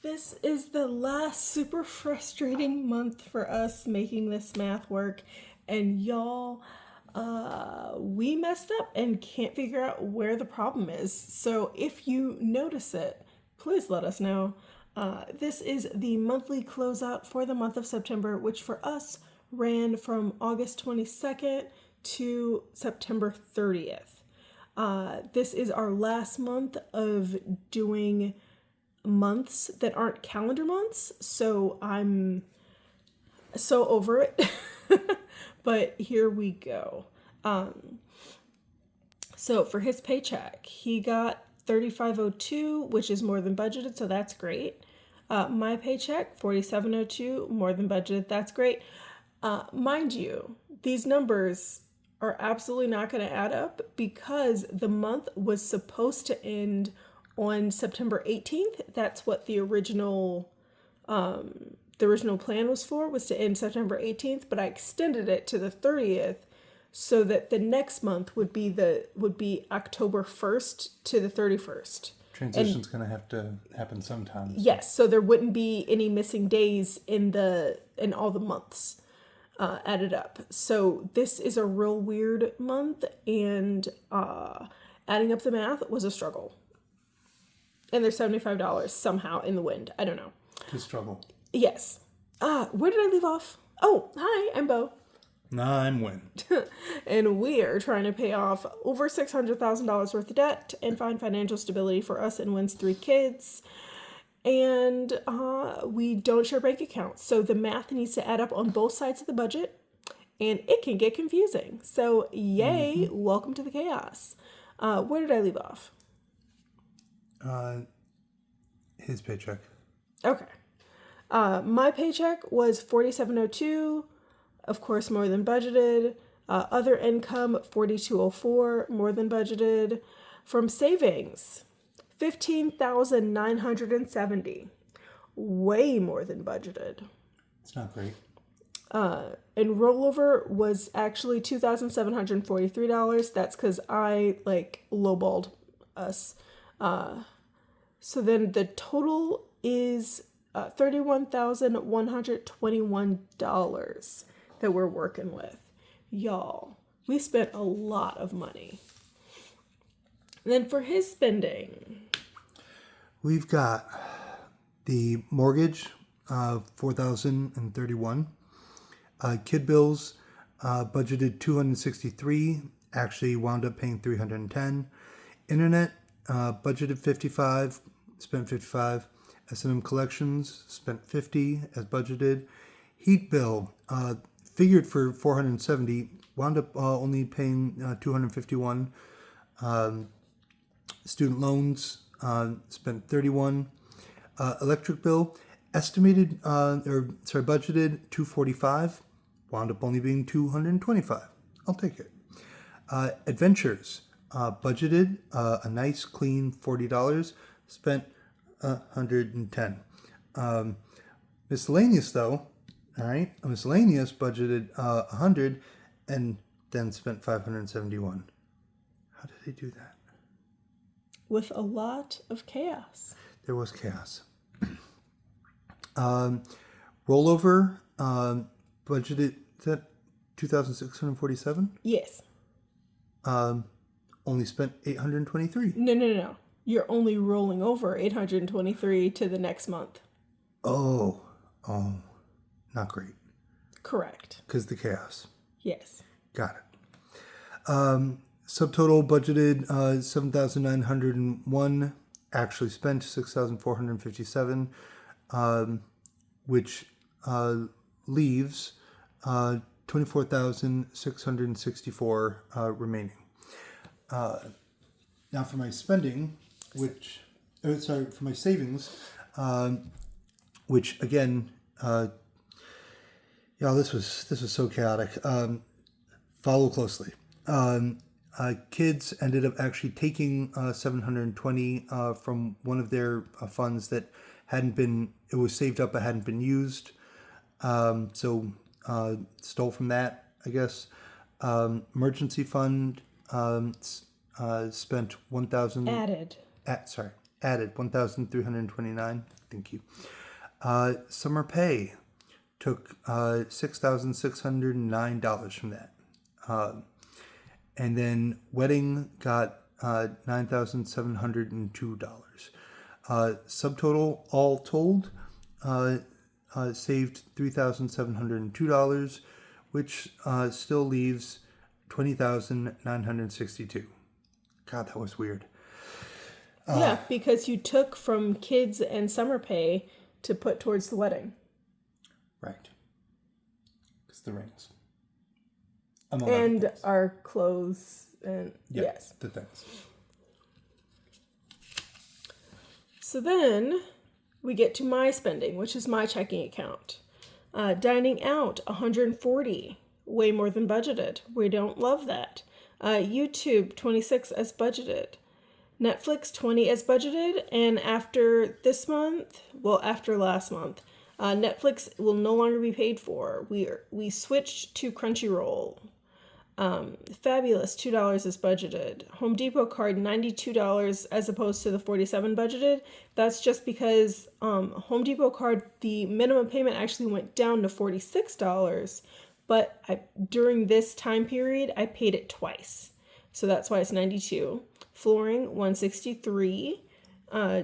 This is the last super frustrating month for us making this math work. And y'all, we messed up and can't figure out where the problem is. So if you notice it, please let us know. This is the monthly closeout for the month of September, which for us ran from August 22nd to September 30th. This is our last month of doing months that aren't calendar months, so I'm so over it. But here we go. So for his paycheck, he got $35.02, which is more than budgeted, so that's great. My paycheck, $47.02, more than budgeted, that's great. Mind you, these numbers are absolutely not going to add up because the month was supposed to end on September 18th. That's what the original plan was to end September 18th, but I extended it to the 30th so that the next month would be October 1st to the 31st. Transition's going to have to happen sometime. Yes, so there wouldn't be any missing days in all the months added up. So this is a real weird month, and adding up the math was a struggle. And there's $75 somehow in the wind. I don't know. To struggle. Yes. Where did I leave off? Oh, hi, I'm Bo. Nah, I'm Win. And we are trying to pay off over $600,000 worth of debt and find financial stability for us and Win's 3 kids. And we don't share bank accounts. So the math needs to add up on both sides of the budget. And it can get confusing. So yay, welcome to the chaos. Where did I leave off? His paycheck. Okay. My paycheck was $47.02, of course, more than budgeted. Other income, $42.04, more than budgeted. From savings, $15,970, way more than budgeted. It's not great. And rollover was actually $2,743. That's because I lowballed us. So then the total is $31,121 that we're working with. Y'all, we spent a lot of money. And then for his spending, we've got the mortgage, $4,031. Kid bills, budgeted $263, actually wound up paying $310. Internet, budgeted $55, spent $55. S&M collections, spent $50 as budgeted. Heat bill, figured for $470, wound up only paying $251. Student loans, spent $31. Electric bill, budgeted $245, wound up only being $225. I'll take it. Adventures, budgeted a nice clean $40, spent $110. Miscellaneous though, all right. Miscellaneous budgeted $100 and then spent $571. How did they do that? With a lot of chaos. There was chaos. Rollover, budgeted, is that $2,647? Yes. Only spent $823. No. You're only rolling over $823 to the next month. Oh, not great. Correct. Because the chaos. Yes. Got it. Subtotal budgeted $7,901. Actually spent $6,457, which leaves $24,664 remaining. Now for my spending, for my savings, which again, this was so chaotic. Follow closely. Kids ended up actually taking $720 from one of their funds that it was saved up but hadn't been used. So stole from that, I guess. Emergency fund spent $1,000. added 1,329. Thank you. Summer pay took $6,609 from that. And then wedding got $9,702. Subtotal all told saved $3,702, which still leaves $20,962. God, that was weird. Yeah, because you took from kids and summer pay to put towards the wedding. Right. It's the rings. And our clothes and yes. The things. So then we get to my spending, which is my checking account. Dining out, $140, way more than budgeted. We don't love that. YouTube, $26 as budgeted. Netflix, $20 as budgeted. And after last month, Netflix will no longer be paid for. We switched to Crunchyroll. Fabulous, $2 is budgeted. Home Depot card, $92 as opposed to the $47 budgeted. That's just because Home Depot card, the minimum payment actually went down to $46, but during this time period, I paid it twice. So that's why it's $92. Flooring, $163,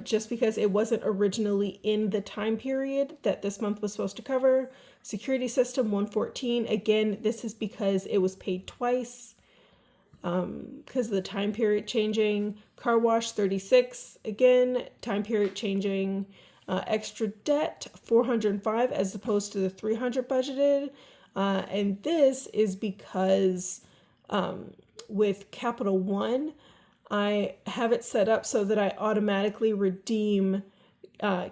just because it wasn't originally in the time period that this month was supposed to cover. Security system, $114. Again, this is because it was paid twice because of the time period changing. Car wash, $36. Again, time period changing. Extra debt, $405 as opposed to the $300 budgeted. And this is because with Capital One, I have it set up so that I automatically redeem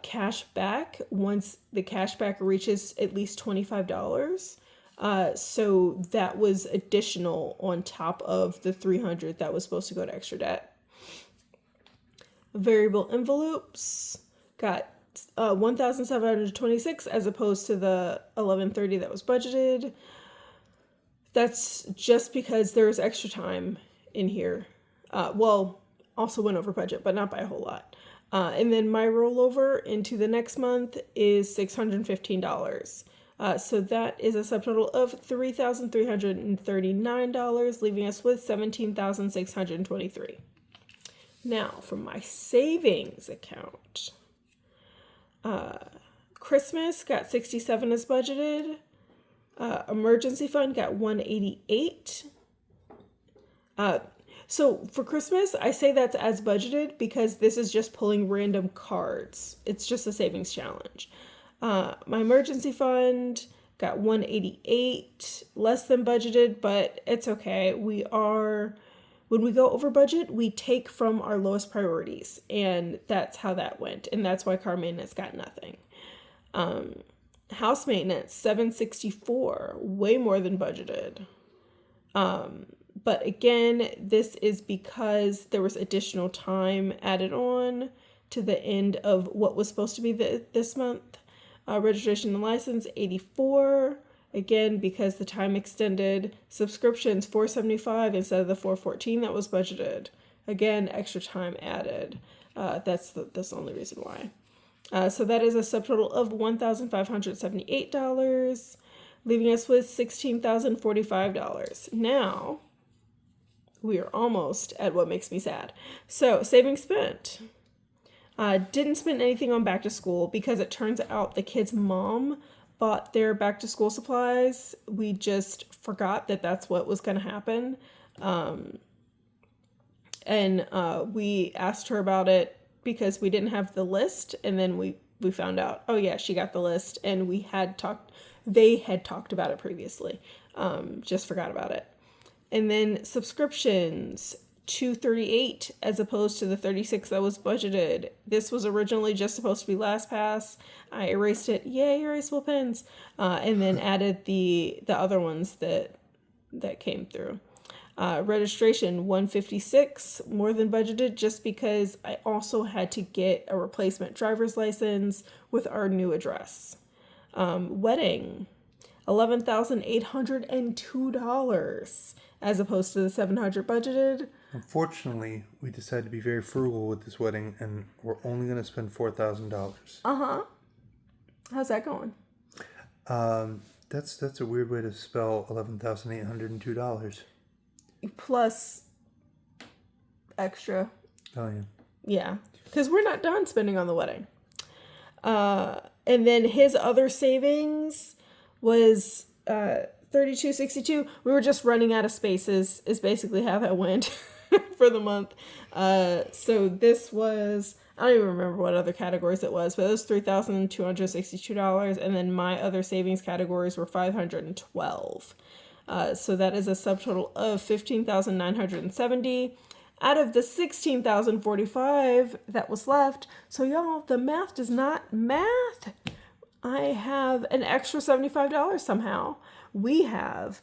cash back once the cash back reaches at least $25. So that was additional on top of the $300 that was supposed to go to extra debt. Variable envelopes got $1,726 as opposed to the $1,130 that was budgeted. That's just because there was extra time in here. Also went over budget, but not by a whole lot. And then my rollover into the next month is $615. So that is a subtotal of $3,339, leaving us with $17,623. Now, from my savings account, Christmas got $67 as budgeted. Emergency fund got $188. So for Christmas, I say that's as budgeted because this is just pulling random cards. It's just a savings challenge. My emergency fund got $188, less than budgeted, but it's okay. When we go over budget, we take from our lowest priorities, and that's how that went. And that's why car maintenance got nothing. House maintenance, $764, way more than budgeted. But again, this is because there was additional time added on to the end of what was supposed to be this month. Registration and license, $84. Again, because the time extended. Subscriptions, $475 instead of the $414 that was budgeted. Again, extra time added. That's the only reason why. So that is a subtotal of $1,578, leaving us with $16,045. Now, we are almost at what makes me sad. So, savings spent. Didn't spend anything on back to school because it turns out the kid's mom bought their back to school supplies. We just forgot that that's what was going to happen. And we asked her about it because we didn't have the list. And then we found out, oh yeah, she got the list. And they had talked about it previously. Just forgot about it. And then subscriptions, $238 as opposed to the $36 that was budgeted. This was originally just supposed to be LastPass. I erased it. Yay, erasable pens. And then added the other ones that came through. Registration, $156, more than budgeted, just because I also had to get a replacement driver's license with our new address. Wedding, $11,802 as opposed to the $700 budgeted. Unfortunately, we decided to be very frugal with this wedding, and we're only going to spend $4,000. Uh-huh. How's that going? That's a weird way to spell $11,802. Plus extra. Oh yeah. Yeah. Because we're not done spending on the wedding. And then his other savings was $32.62. We were just running out of spaces is basically how that went for the month. So this was, I don't even remember what other categories it was, but it was $3,262. And then my other savings categories were $512. So that is a subtotal of $15,970 out of the $16,045 that was left. So y'all, the math does not math. I have an extra $75 somehow. We have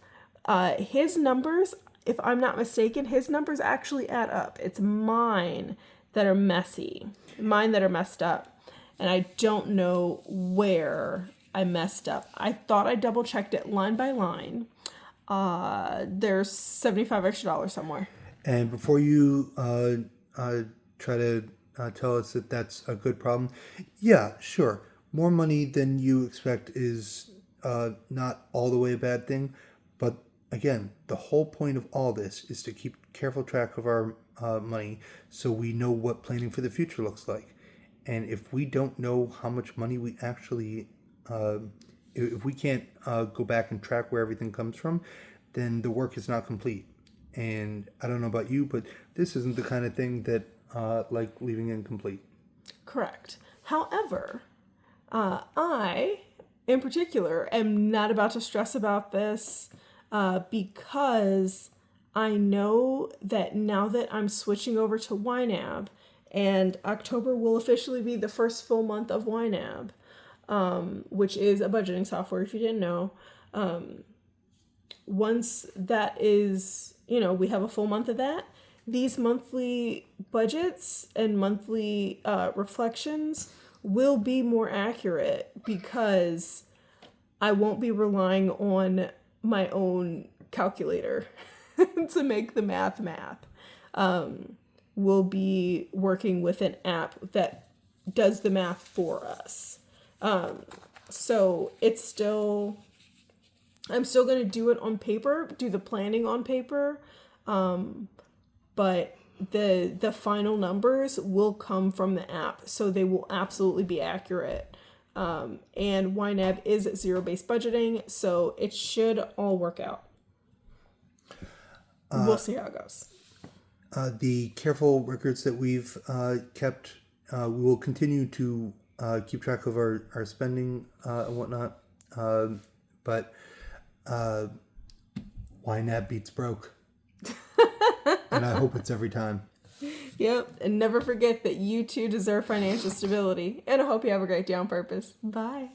his numbers, if I'm not mistaken, his numbers actually add up. It's mine that are messy, mine that are messed up. And I don't know where I messed up. I thought I double checked it line by line. There's $75 extra somewhere. And before you try to tell us that that's a good problem, yeah, sure. More money than you expect is not all the way a bad thing. But again, the whole point of all this is to keep careful track of our money so we know what planning for the future looks like. And if we don't know how much money we actually, if we can't go back and track where everything comes from, then the work is not complete. And I don't know about you, but this isn't the kind of thing that like leaving incomplete. Correct. However, I, in particular, am not about to stress about this because I know that now that I'm switching over to YNAB, and October will officially be the first full month of YNAB, which is a budgeting software, if you didn't know. Once that is, we have a full month of that, these monthly budgets and monthly reflections will be more accurate because I won't be relying on my own calculator to make the math. We'll be working with an app that does the math for us. So it's still... I'm still going to do it on paper, do the planning on paper, but the final numbers will come from the app, so they will absolutely be accurate. And YNAB is zero-based budgeting, so it should all work out. We'll see how it goes. The careful records that we've kept, we will continue to keep track of our spending and whatnot, but... YNAB beats broke. And I hope it's every time. Yep. And never forget that you too deserve financial stability. And I hope you have a great day on purpose. Bye.